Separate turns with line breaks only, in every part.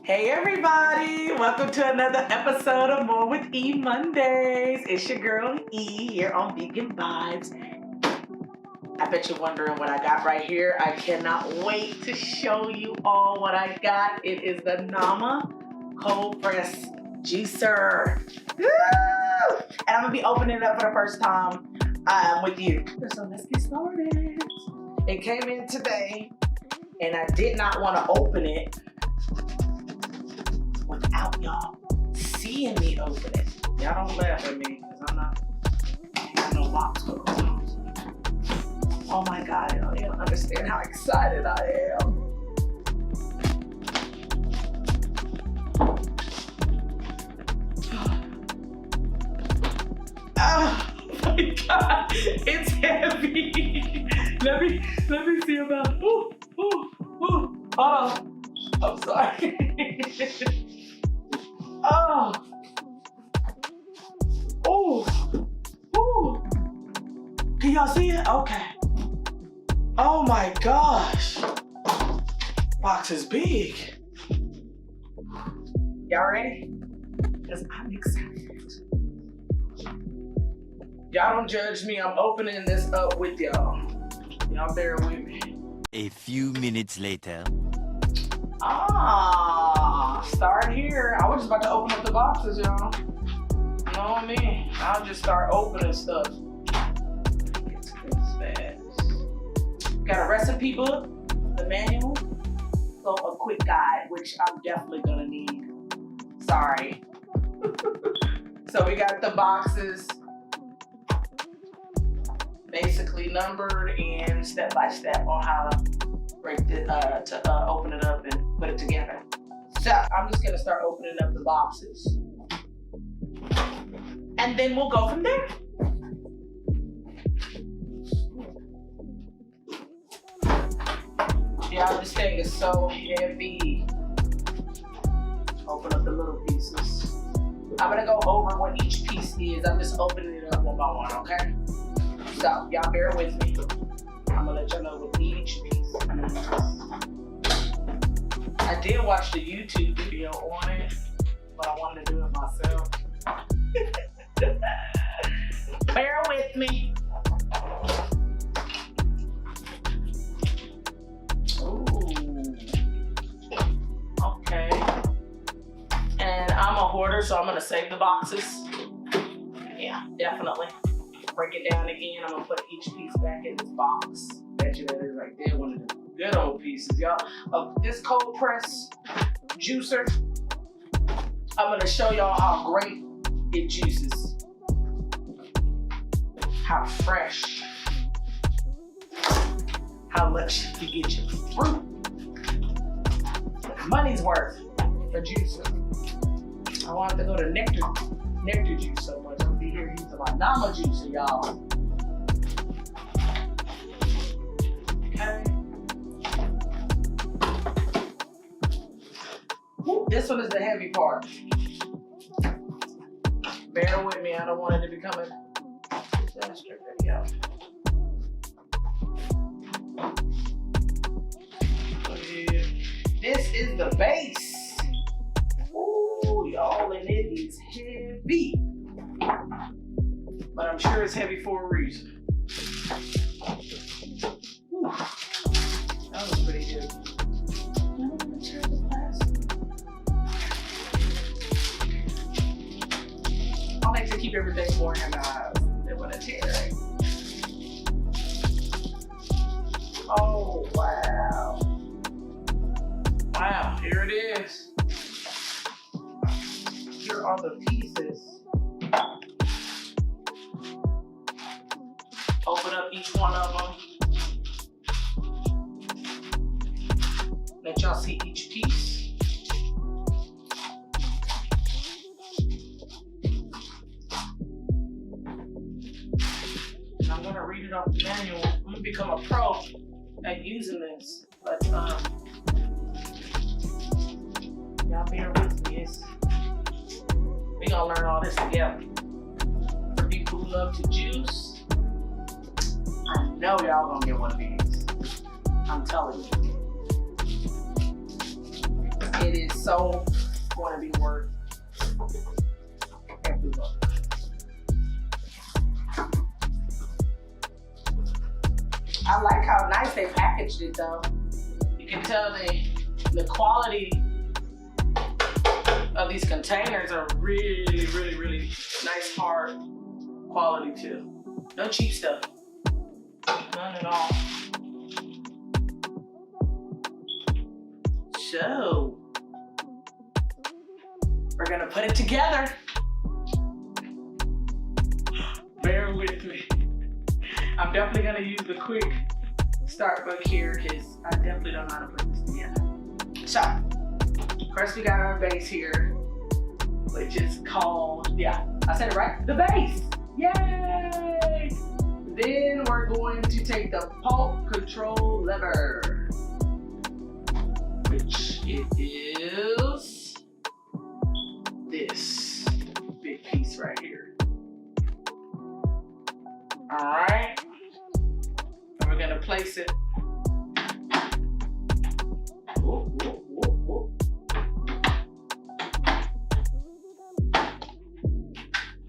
Hey everybody, welcome to another episode of More with E Mondays. It's your girl E here on Vegan Vibes. I bet you're wondering what I got right here. I cannot wait to show you all what I got. It is the Nama Cold Press Juicer. Woo! And I'm gonna be opening it up for the first time with you. So let's get started. It came in today and I did not want to open it without y'all seeing me open it. Y'all don't laugh at me because I ain't got no box for those. Oh my God, y'all don't understand how excited I am. Oh my God, it's heavy. Let me see about. Ooh. Hold on. I'm sorry. Oh. Can y'all see it? Okay. Oh my gosh. Box is big. Y'all ready? Because I'm excited. Y'all don't judge me. I'm opening this up with y'all. Y'all bear with me.
A few minutes later.
Start here. I was just about to open up the boxes, y'all. You know what I mean? I'll just start opening stuff. It's fast. Got a recipe book, the manual, so a quick guide, which I'm definitely gonna need. Sorry. So we got the boxes basically numbered and step by step on how to break it to open it up and put it together. So I'm just gonna start opening up the boxes, and then we'll go from there. Yeah, this thing is so heavy. Open up the little pieces. I'm gonna go over what each piece is. I'm just opening it up one by one, okay? So y'all bear with me. I'm gonna let y'all know what each piece is. I did watch the YouTube video on it, but I wanted to do it myself. Bear with me. Ooh. Okay. And I'm a hoarder, so I'm gonna save the boxes. Yeah, definitely. Break it down again. I'm gonna put each piece back in this box. Bet you that is right there, one of the good old pieces, y'all. Of this cold press juicer. I'm gonna show y'all how great it juices. How fresh. How much you get your fruit. Money's worth for juicer. I wanted to go to nectar juice so much. I'm gonna be here using my Nama juicer, y'all. Okay. Woo, this one is the heavy part. Bear with me, I don't want it to become a disaster video. This is the base. Ooh, y'all, and it is heavy. But I'm sure it's heavy for a reason. Ooh, that was pretty good. I like to keep everything more organized than when I tear it. Oh, wow. Wow, here it is. Here are the pieces. Open up each one of them. Let y'all see each piece. And I'm gonna read it off the manual. I'm gonna become a pro at using this, but y'all bear with me. We gonna learn all this together. For people who love to juice, I know y'all gonna get one of these. I'm telling you. It is so going to be worth every look. I like how nice they packaged it though. You can tell the quality of these containers are really, really, really nice, hard quality too. No cheap stuff. None at all. So, we're gonna put it together. Bear with me. I'm definitely gonna use the quick start book here because I definitely don't know how to put this together. So, first we got our base here, which is called, yeah, I said it right, the base. Yay! Then we're going to take the pulp control lever, which it is this big piece right here. All right, and we're gonna place it. Whoop, whoop, whoop, whoop.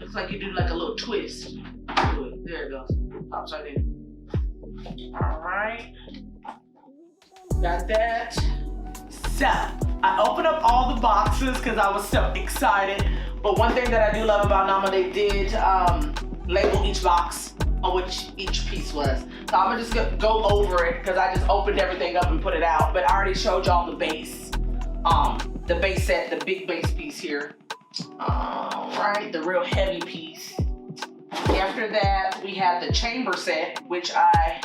Looks like you do like a little twist. There it goes. Pops right in. All right, got that. So I opened up all the boxes because I was so excited. But one thing that I do love about Nama, they did label each box on which each piece was. So I'm gonna just go over it because I just opened everything up and put it out. But I already showed y'all the base set, the big base piece here. All right, the real heavy piece. After that, we have the chamber set, which I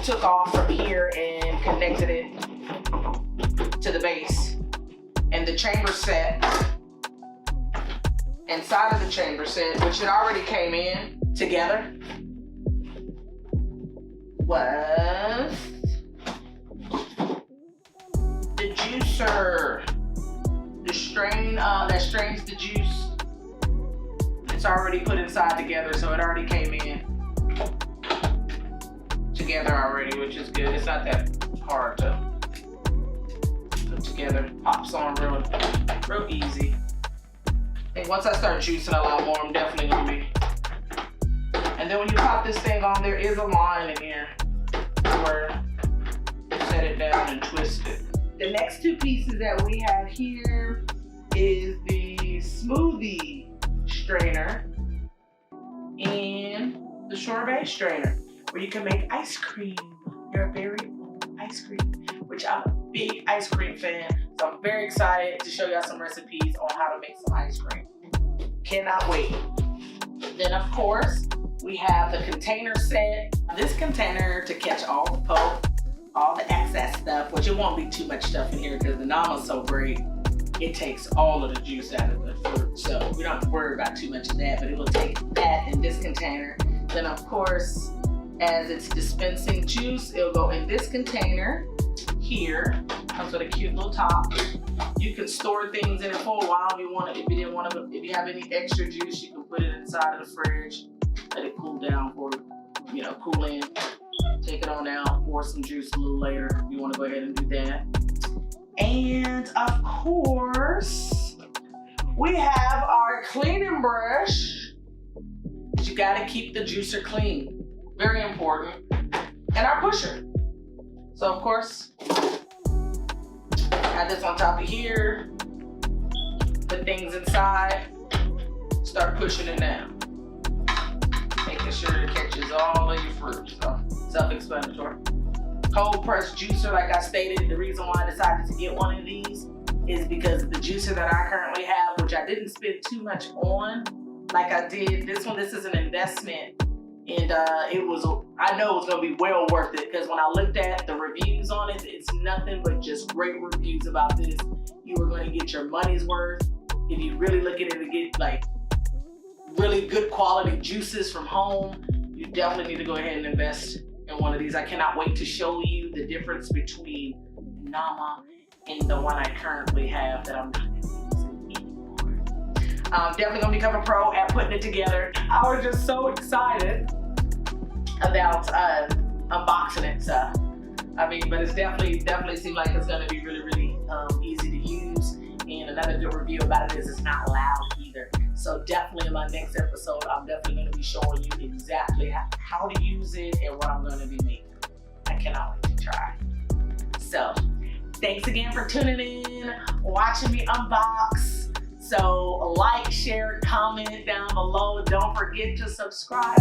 took off from here and connected it to the base. And the chamber set, inside of the chamber set, which it already came in together, was the juicer, the strain that strains the juice. It's already put inside together, so it already came in together already, which is good. It's not that hard to put together. Pops on real easy. I think once I start juicing a lot more, I'm definitely gonna be. And then when you pop this thing on, there is a line in here where you set it down and twist it. The next two pieces that we have here is the Smoothie Strainer and the Sorbet Strainer, where you can make ice cream, your very own ice cream, which I'm a big ice cream fan. So I'm very excited to show y'all some recipes on how to make some ice cream. Cannot wait. Then of course, we have the container set. This container to catch all the pulp, all the excess stuff, which it won't be too much stuff in here because the Nama's so great. It takes all of the juice out of the fruit. So we don't have to worry about too much of that, but it will take that in this container. Then of course, as it's dispensing juice, it'll go in this container here. Comes with a cute little top. You can store things in it for a while if you want to. If you didn't want to, if you have any extra juice, you can put it inside of the fridge. Let it cool down for, cool in. Take it on out, pour some juice a little later if you want to go ahead and do that. And of course, we have our cleaning brush. You gotta keep the juicer clean. Very important. And our pusher. So of course, add this on top of here. Put things inside. Start pushing it down. Making sure it catches all of your fruit. So self-explanatory. Cold press juicer, like I stated, the reason why I decided to get one of these is because the juicer that I currently have, which I didn't spend too much on, like I did this one. This is an investment, and I know it was gonna be well worth it because when I looked at the reviews on it, it's nothing but just great reviews about this. You are going to get your money's worth if you really look at it and get like really good quality juices from home. You definitely need to go ahead and invest in one of these. I cannot wait to show you the difference between Nama and the one I currently have that I'm not using anymore. Definitely gonna become a pro at putting it together. I was just so excited about unboxing it. So, but it's definitely seemed like it's gonna be really, really easy to another good review about it is it's not loud either. So definitely in my next episode, I'm definitely going to be showing you exactly how to use it and what I'm going to be making. I cannot wait to try. So thanks again for tuning in, watching me unbox. So like, share, comment down below. Don't forget to subscribe.